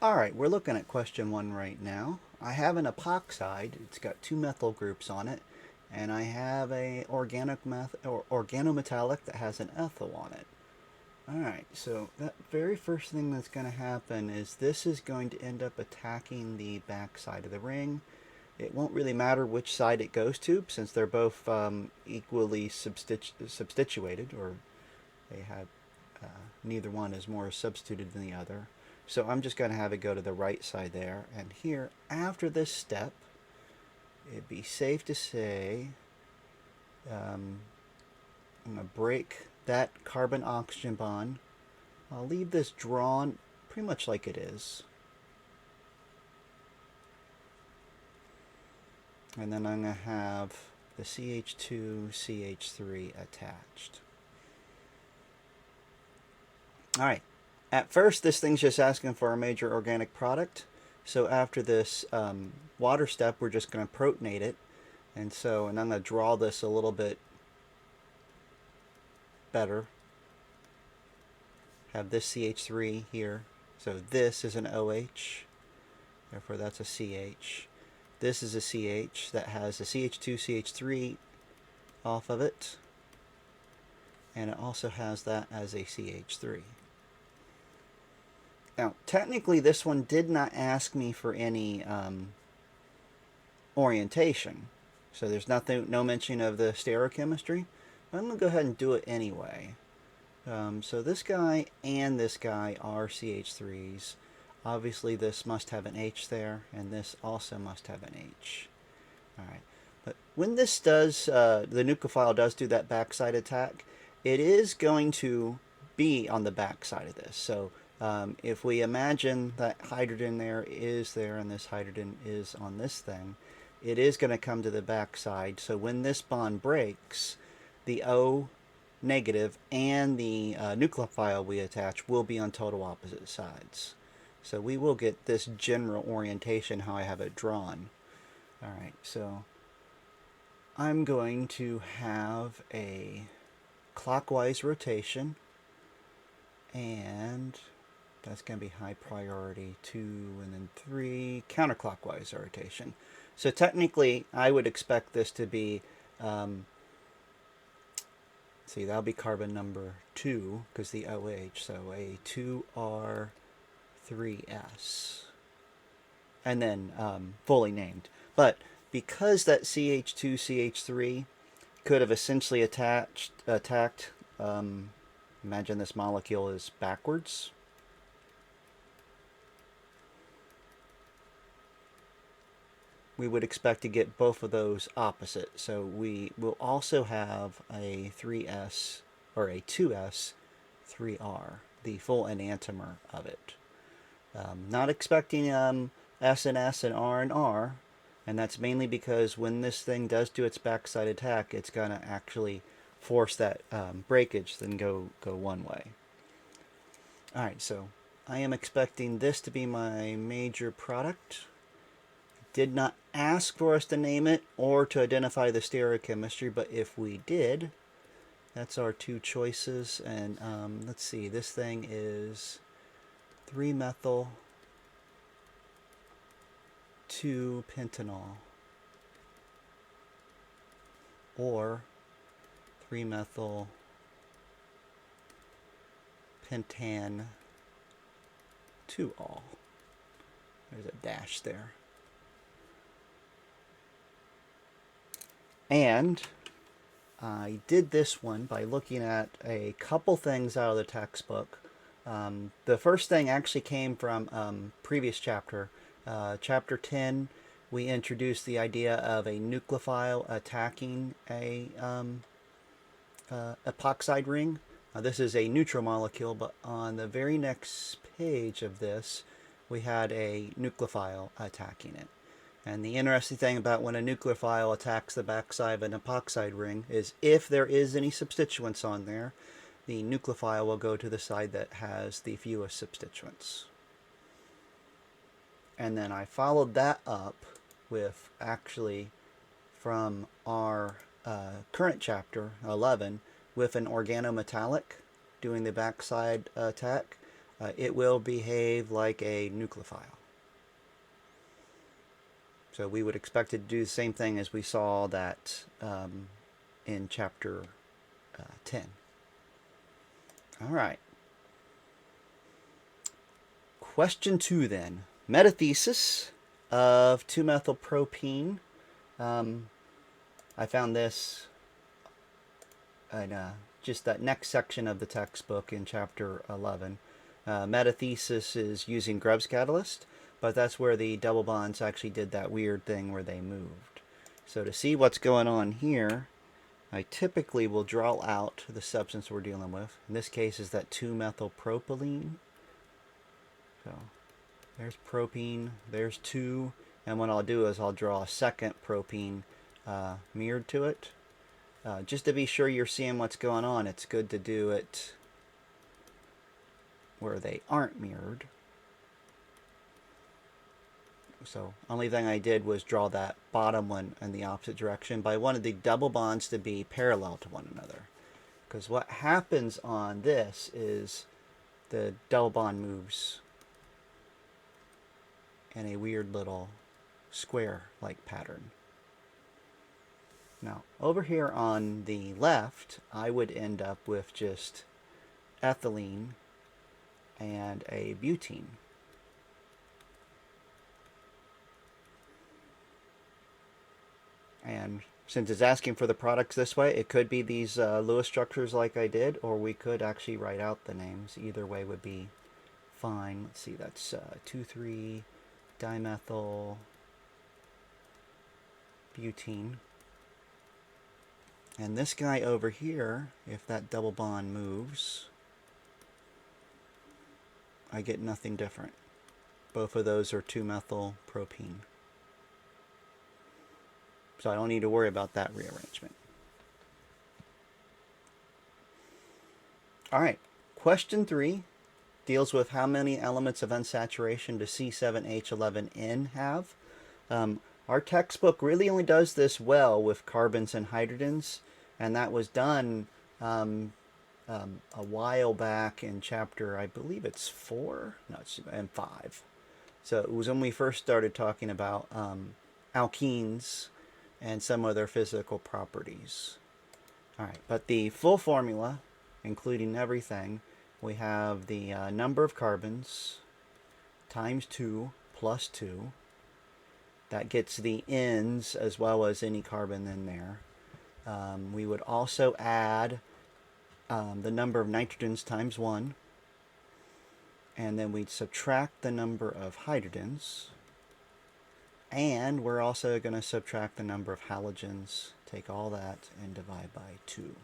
Alright, we're looking at question 1 right now. I have an epoxide, it's got 2 methyl groups on it, and I have a organometallic that has an ethyl on it. Alright, so that very first thing that's going to happen is this is going to end up attacking the back side of the ring. It won't really matter which side it goes to, since they're both equally substituted, or they have neither one is more substituted than the other. So I'm just going to have it go to the right side there. And here, after this step, it'd be safe to say I'm going to break that carbon-oxygen bond. I'll leave this drawn pretty much like it is. And then I'm going to have the CH2, CH3 attached. Alright, at first this thing's just asking for a major organic product. So after this water step, we're just going to protonate it. And I'm going to draw this a little bit better. Have this CH3 here. So this is an OH. Therefore that's a CH. This is a CH that has a CH2, CH3 off of it. And it also has that as a CH3. Now, technically, this one did not ask me for any orientation. So there's no mention of the stereochemistry. But I'm going to go ahead and do it anyway. So this guy and this guy are CH3s. Obviously, this must have an H there, and this also must have an H. All right. But when this does, the nucleophile does do that backside attack, it is going to be on the backside of this. So if we imagine that hydrogen there and this hydrogen is on this thing, it is going to come to the backside. So when this bond breaks, the O negative and the nucleophile we attach will be on total opposite sides. So we will get this general orientation how I have it drawn. Alright, so I'm going to have a clockwise rotation, and that's going to be high priority 2 and then 3 counterclockwise rotation. So technically I would expect this to be see, that'll be carbon number 2 because the OH, so a 2R3S, and then fully named. But because that CH2 CH3 could have essentially attacked imagine this molecule is backwards. We would expect to get both of those opposite. So we will also have a 3S or a 2S 3R, the full enantiomer of it. Not expecting S and S and R, and that's mainly because when this thing does do its backside attack, it's going to actually force that breakage, then go one way. Alright, so I am expecting this to be my major product. Did not ask for us to name it or to identify the stereochemistry, but if we did, that's our two choices. And let's see, this thing is 3-methyl 2-pentanol, or 3-methyl pentan 2-ol. There's a dash there. And I did this one by looking at a couple things out of the textbook. The first thing actually came from previous chapter. Chapter 10, we introduced the idea of a nucleophile attacking a epoxide ring. This is a neutral molecule, but on the very next page of this, we had a nucleophile attacking it. And the interesting thing about when a nucleophile attacks the backside of an epoxide ring is if there is any substituents on there, the nucleophile will go to the side that has the fewest substituents. And then I followed that up with actually from our current chapter 11 with an organometallic doing the backside attack. it will behave like a nucleophile. So we would expect it to do the same thing as we saw that in chapter 10. All right. Question 2 then. Metathesis of 2-methylpropene. I found this in just that next section of the textbook in chapter 11. Metathesis is using Grubbs catalyst, but that's where the double bonds actually did that weird thing where they moved. So to see what's going on here, I typically will draw out the substance we're dealing with. In this case is that 2-methylpropylene. So there's propene, there's 2, and what I'll do is I'll draw a second propene mirrored to it. Just to be sure you're seeing what's going on, it's good to do it where they aren't mirrored. So only thing I did was draw that bottom one in the opposite direction, but I wanted the double bonds to be parallel to one another. Because what happens on this is the double bond moves in a weird little square-like pattern. Now, over here on the left, I would end up with just ethylene and a butene. And since it's asking for the products this way, it could be these Lewis structures like I did, or we could actually write out the names. Either way would be fine. Let's see, that's 2,3-dimethyl butene. And this guy over here, if that double bond moves, I get nothing different. Both of those are 2-methylpropene. So I don't need to worry about that rearrangement. All right, question 3 deals with how many elements of unsaturation does C7H11N have? Our textbook really only does this well with carbons and hydrogens, and that was done a while back in chapter, I believe it's 4? No, it's in 5. So it was when we first started talking about alkenes and some of their physical properties. All right, but the full formula, including everything, we have the number of carbons times 2 plus 2. That gets the ends as well as any carbon in there. We would also add the number of nitrogens times 1. And then we'd subtract the number of hydrogens. And we're also going to subtract the number of halogens, take all that, and divide by 2.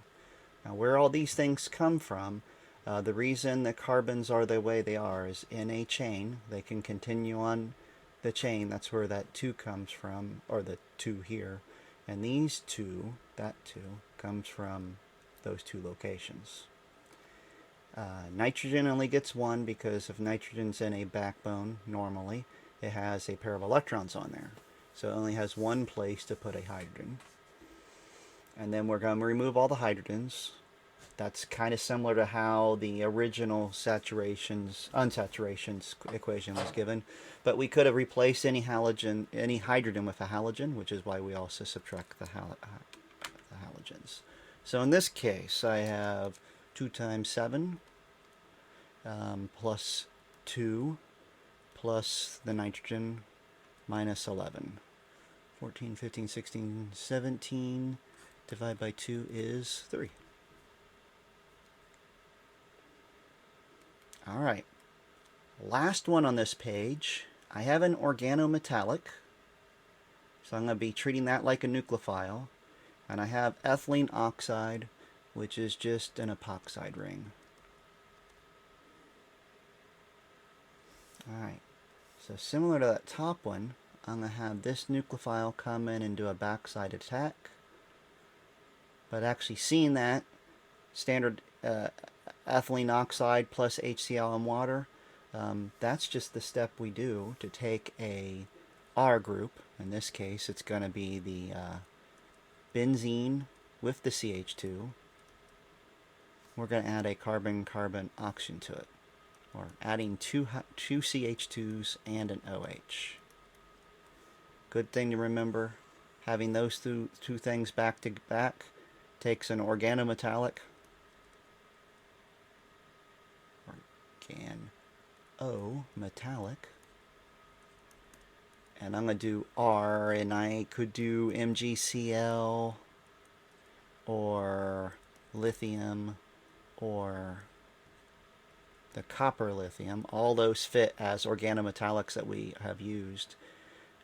Now, where all these things come from, the reason the carbons are the way they are is in a chain. They can continue on the chain. That's where that 2 comes from, or the 2 here. And these 2, that 2, comes from those 2 locations. Nitrogen only gets 1 because if nitrogen's in a backbone, normally, it has a pair of electrons on there. So it only has 1 place to put a hydrogen. And then we're going to remove all the hydrogens. That's kind of similar to how the original unsaturations equation was given. But we could have replaced any hydrogen with a halogen, which is why we also subtract the halogens. So in this case, I have 2 times 7 plus 2 plus the nitrogen minus 11. 14, 15, 16, 17 divided by 2 is 3. All right, last one on this page. I have an organometallic, so I'm going to be treating that like a nucleophile. And I have ethylene oxide, which is just an epoxide ring. All right, so similar to that top one, I'm going to have this nucleophile come in and do a backside attack. But actually seeing that, standard ethylene oxide plus HCl and water, that's just the step we do to take a R group. In this case, it's going to be the benzene with the CH2. We're going to add a carbon-carbon oxygen to it. or adding two CH2s and an OH. Good thing to remember, having those two things back to back takes an organometallic, metallic, and I'm going to do R, and I could do MgCl or lithium or the copper lithium. All those fit as organometallics that we have used.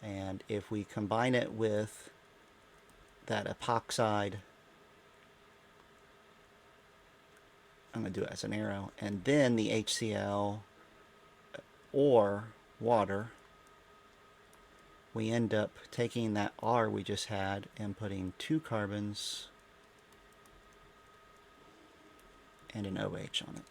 And if we combine it with that epoxide, I'm going to do it as an arrow, and then the HCl or water, we end up taking that R we just had and putting 2 carbons and an OH on it.